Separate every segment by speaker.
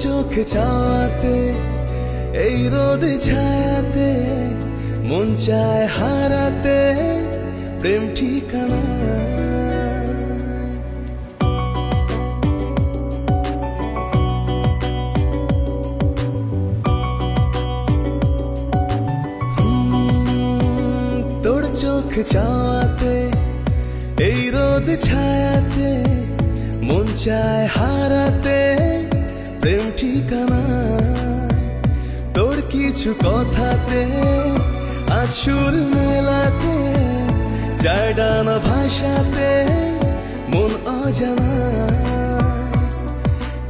Speaker 1: চোখে চাওয়াতে এই রোদ ছায়াতে মন চায় হারাতে প্রেম ঠিকানা। তোর চোখ চাওয়াতে এই রোদ ছায়াতে মন চায় হারাতে প্রেম ঠিকানা। তোর কিছু কথাতে আজ সুর মেলাতে চার ডানা ভাষাতে মন অজানা।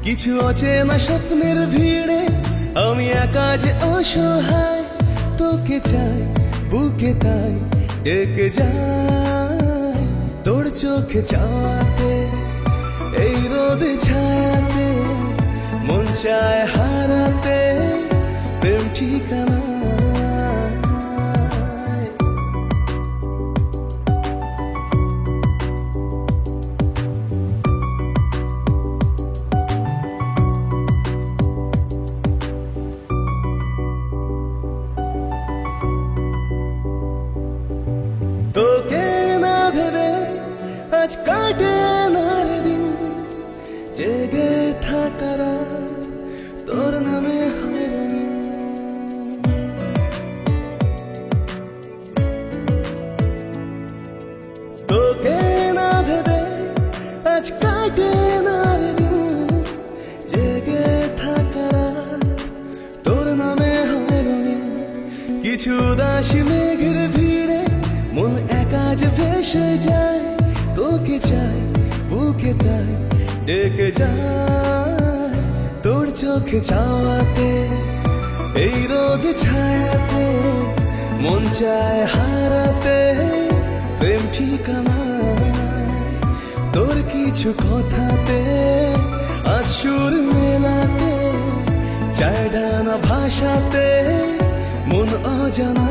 Speaker 1: কিছু অচেনা স্বপ্নের ভিড়ে আমি একা যে অসহায়, তোকে চাই বুকে তাই ডেকে যাই। তোর চোখে চাওয়াতে এই রোদে ছায়াতে মন চায় হারাতে প্রেম ঠিকানা। তোকে না ভেবে আজ কাটে না দিন, জেগে থাকারা তোর নামে হয় রঙিন। তোকে না ভেবে আজ কাটে না দিন, জেগে থাকারা তোর নামে হয় রঙিন। কিছু উদাসী মেঘের ভিড়ে মন একা যে ভেসে যায়, তোকে চাই বুকে তাই ডেকে যায়। তোর চোখে চাওয়াতে এই রোদ ছায়াতে মন চায় হারাতে প্রেম ঠিকানা। তোর কিছু কথাতে আজ সুর মেলাতে চার ডানা ভাষাতে মন অজানা।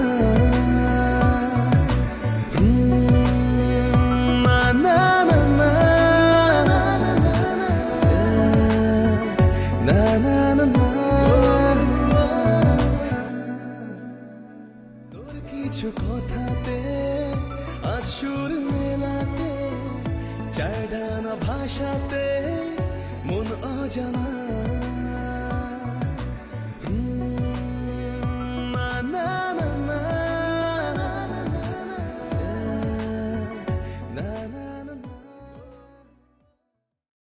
Speaker 1: তোর কিছু কথাতে আজ সুর মেলাতে চার ডানা ভাষাতে মন অজানা।